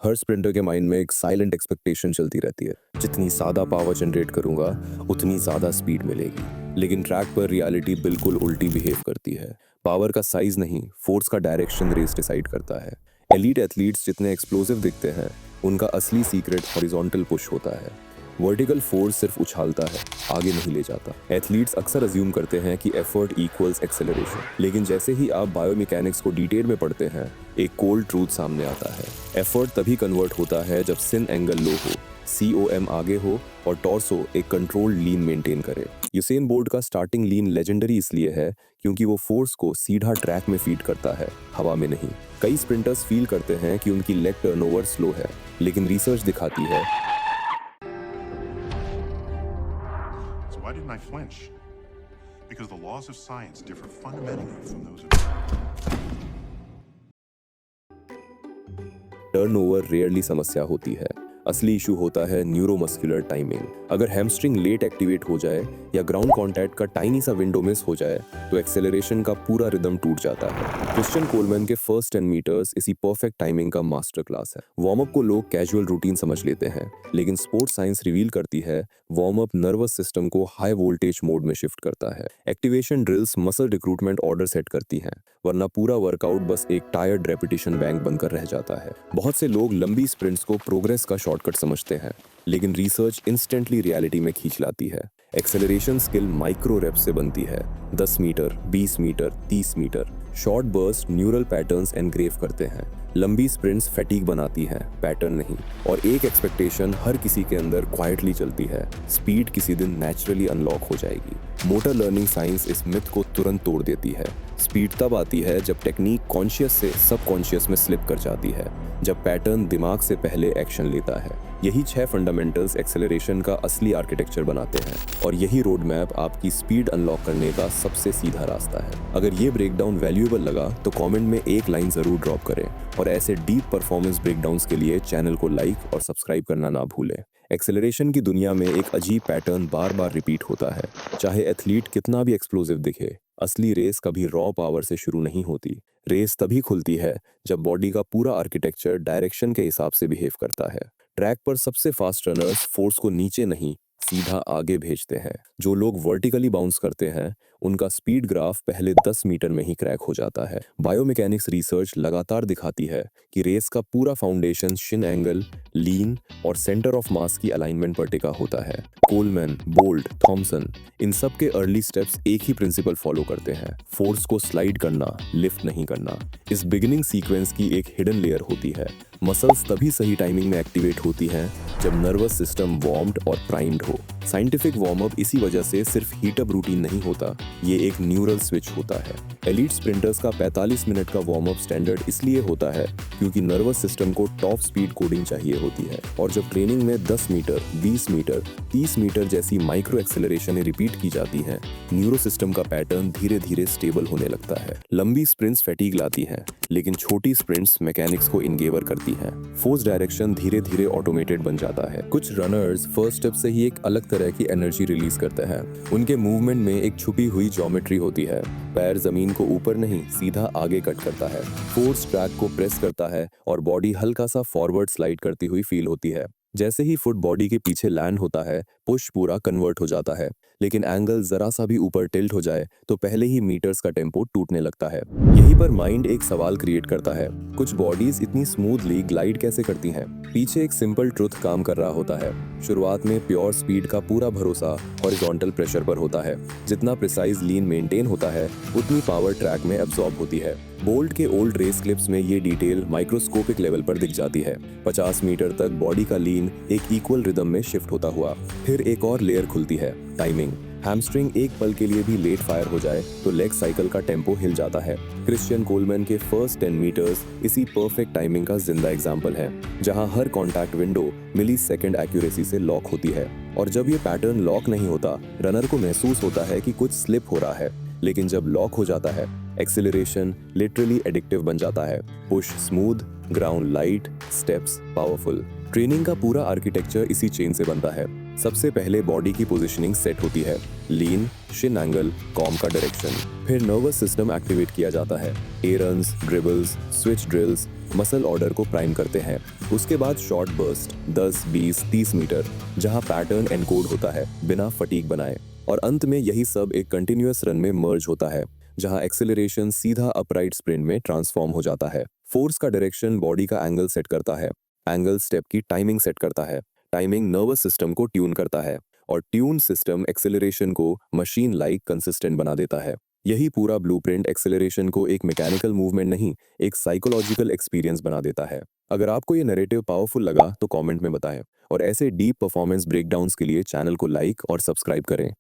हर sprinter के mind में एक साइलेंट एक्सपेक्टेशन चलती रहती है, जितनी ज़्यादा पावर जनरेट करूंगा उतनी ज़्यादा स्पीड मिलेगी। लेकिन ट्रैक पर रियलिटी बिल्कुल उल्टी बिहेव करती है। पावर का साइज नहीं, फोर्स का डायरेक्शन रेस डिसाइड करता है। एलीट एथलीट्स जितने एक्सप्लोसिव दिखते हैं, उनका असली सीक्रेट हॉरिजॉन्टल पुश होता है। वर्टिकल फोर्स सिर्फ उछालता है, आगे नहीं ले जाता। एथलीट्स अक्सर अज्यूम करते हैं कि एफर्ट इक्वल्स एक्सेलरेशन, लेकिन जैसे ही आप बायोमैकेनिक्स को डिटेल में पढ़ते हैं, एक कोल्ड ट्रूथ सामने आता है। एफर्ट तभी कन्वर्ट होता है जब सिन एंगल लो हो, COM आगे हो और टॉर्सो एक कंट्रोल्ड लीन मेंटेन करे। यूसेन बोल्ट का स्टार्टिंग लीन लेजेंडरी इसलिए है क्योंकि वो फोर्स को सीधा ट्रैक में फीड करता है, हवा में नहीं। कई स्प्रिंटर्स फील करते हैं कि उनकी लेग टर्नओवर स्लो है, लेकिन रिसर्च दिखाती है Why didn't I flinch? Because the laws of science differ fundamentally from those of turnover rarely समस्या होती है। असली इशू होता है न्यूरोमस्कुलर टाइमिंग। अगर हैमस्ट्रिंग लेट एक्टिवेट हो जाए या ग्राउंड कांटेक्ट का टाइनी सा विंडो मिस हो जाए तो एक्सेलरेशन का पूरा रिदम टूट जाता है। क्रिश्चियन कोलमैन के फर्स्ट 10 मीटर्स इसी परफेक्ट टाइमिंग का मास्टर क्लास है। वार्म अप को लोग कैजुअल रूटीन समझ लेते हैं, लेकिन स्पोर्ट्स साइंस रिवील करती है वार्म अप नर्वस सिस्टम को हाई वोल्टेज मोड में शिफ्ट करता है। Activation drills muscle recruitment order set करती हैं, वरना पूरा वर्कआउट बस एक टायर्ड रेपिटेशन बैंक बनकर रह जाता है। बहुत से लोग लंबी स्प्रिंट्स को प्रोग्रेस का शॉर्टकट समझते हैं, लेकिन रिसर्च इंस्टेंटली रियलिटी में खींच लाती है। एक्सेलरेशन स्किल माइक्रो रेप से बनती है। 10 meter, 20 meter, 30 meter. Short burst neural patterns engrave करते हैं। लंबी स्प्रिंट्स फैटीग बनाती हैं, पैटर्न नहीं। और एक एक्सपेक्टेशन हर किसी के अंदर क्वाइटली चलती है, स्पीड किसी दिन नेचुरली अनलॉक हो जाएगी। मोटर लर्निंग साइंस इस मिथ को तुरंत तोड़ देती है। स्पीड तब आती है जब टेक्निक कॉन्शियस से सबकॉन्शियस में स्लिप कर जाती है, जब पैटर्न दिमाग से पहले एक्शन लेता है। यही 6 फंडामेंटल्स एक्सेलरेशन का असली आर्किटेक्चर बनाते हैं, और यही रोड मैप आपकी स्पीड अनलॉक करने का सबसे सीधा रास्ता है। अगर ये ब्रेकडाउन वैल्यूएबल लगा तो कमेंट में एक लाइन जरूर ड्रॉप करें, और ऐसे डीप परफॉर्मेंस ब्रेकडाउन्स के लिए चैनल को लाइक और सब्सक्राइब करना ना भूलें। एक्सेलरेशन की दुनिया में एक अजीब पैटर्न बार बार रिपीट होता है। चाहे एथलीट कितना भी एक्सप्लोसिव दिखे, असली रेस कभी रॉ पावर से शुरू नहीं होती। रेस तभी खुलती है जब बॉडी का पूरा आर्किटेक्चर डायरेक्शन के हिसाब से बिहेव करता है। ट्रैक पर सबसे फास्ट रनर्स फोर्स को नीचे नहीं, सीधा आगे भेजते हैं। जो लोग वर्टिकली बाउंस करते हैं, उनका स्पीड ग्राफ पहले 10 मीटर में ही क्रैक हो जाता है। बायोमैकेनिक्स रिसर्च लगातार दिखाती है कि रेस का पूरा फाउंडेशन शिन एंगल, लीन और सेंटर ऑफ मास की अलाइनमेंट पर टिका होता है। कोलमैन, बोल्ट, थॉमसन, इन सब के अर्ली स्टेप्स एक ही प्रिंसिपल फॉलो करते हैं, फोर्स को स्लाइड करना, लिफ्ट नहीं करना। इस बिगिनिंग सीक्वेंस की एक हिडन लेयर होती है। मसल्स तभी सही टाइमिंग में एक्टिवेट होती हैं जब नर्वस सिस्टम वार्म्ड और प्राइम्ड हो। साइंटिफिक वार्म अप इसी वजह से सिर्फ हीटअप रूटीन नहीं होता, ये एक न्यूरल स्विच होता है। एलीट स्प्रिंटर्स का 45 मिनट का वार्म अप स्टैंडर्ड इसलिए होता है क्योंकि नर्वस सिस्टम को टॉप स्पीड कोडिंग चाहिए होती है, और जब ट्रेनिंग में 10 मीटर, 20 मीटर, 30 मीटर जैसी माइक्रो एक्सेलरेशन रिपीट की जाती हैं, न्यूरो सिस्टम का पैटर्न धीरे धीरे स्टेबल होने लगता है। लंबी स्प्रिंट्स फैटीग लाती हैं, लेकिन छोटी स्प्रिंट्स मैकेनिक्स को इनगेवर करती हैं। फोर्स डायरेक्शन धीरे धीरे ऑटोमेटेड बन जाता है। कुछ रनर्स फर्स्ट स्टेप से ही एक अलग तरह की एनर्जी रिलीज करते हैं। उनके मूवमेंट में एक छुपी हुई ज्योमेट्री होती है। पैर जमीन को ऊपर नहीं, सीधा आगे कट करता है। फोर्स ट्रैक को प्रेस करता है और बॉडी हल्का सा फॉरवर्ड स्लाइड करती हुई फील होती है। जैसे ही फुट बॉडी के पीछे लैंड होता है, पुश पूरा कन्वर्ट हो जाता है, लेकिन एंगल जरा सा भी ऊपर टिल्ट हो जाए तो पहले ही मीटर्स का टेम्पो टूटने लगता है। यहीं पर माइंड एक सवाल क्रिएट करता है, कुछ बॉडीज इतनी स्मूथली ग्लाइड कैसे करती हैं? पीछे एक सिंपल ट्रुथ काम कर रहा होता है। शुरुआत में प्योर स्पीड का पूरा भरोसा हॉरिजॉन्टल प्रेशर पर होता है। जितना प्रिसाइज लीन मेंटेन होता है, उतनी पावर ट्रैक में एब्जॉर्ब होती है। बोल्ट के ओल्ड रेस क्लिप्स में ये डिटेल माइक्रोस्कोपिक लेवल पर दिख जाती है। 50 मीटर तक बॉडी का लीन एक इक्वल रिदम में शिफ्ट होता हुआ। फिर एक और लेयर खुलती है, टाइमिंग। हैमस्ट्रिंग एक पल के लिए भी लेट फायर हो जाए तो लेग साइकिल का टेम्पो हिल जाता है। क्रिश्चियन कोलमैन के फर्स्ट 10 मीटर्स इसी परफेक्ट टाइमिंग का जिंदा एग्जाम्पल है, जहां हर कॉन्टैक्ट विंडो मिली सेकेंड एक्यूरेसी से लॉक होती है। और जब ये पैटर्न लॉक नहीं होता, रनर को महसूस होता है कि कुछ स्लिप हो रहा है, लेकिन जब लॉक हो जाता है, एक्सेलरेशन लिटरली एडिक्टिव बन जाता है। Push smooth, ground light, steps powerful. Training का पूरा आर्किटेक्चर इसी चेन से बनता है। सबसे पहले बॉडी की पोजीशनिंग सेट होती है, लीन, शिन एंगल, कॉम का डायरेक्शन। फिर नर्वस सिस्टम एक्टिवेट किया जाता है, A runs, dribbles, switch drills, muscle order को प्राइम करते हैं। उसके बाद शॉर्ट बर्स्ट 10, 20, 30 मीटर जहां पैटर्न एनकोड होता है बिना फटीग बनाए। और अंत में यही सब एक कंटिन्यूअस रन में मर्ज होता है जहां एक्सेलरेशन सीधा अपराइट स्प्रिंट में ट्रांसफॉर्म हो जाता है। फोर्स का डायरेक्शन बॉडी का एंगल सेट करता है, एंगल स्टेप की टाइमिंग सेट करता है, टाइमिंग नर्वस सिस्टम को ट्यून करता है और ट्यून सिस्टम एक्सेलरेशन को मशीन लाइक कंसिस्टेंट बना देता है। यही पूरा ब्लूप्रिंट एक्सेलरेशन को एक मैकेनिकल मूवमेंट नहीं, एक साइकोलॉजिकल एक्सपीरियंस बना देता है। अगर आपको ये नैरेटिव पावरफुल लगा तो कमेंट में बताएं और ऐसे डीप परफॉर्मेंस ब्रेकडाउन्स के लिए चैनल को लाइक और सब्सक्राइब करें।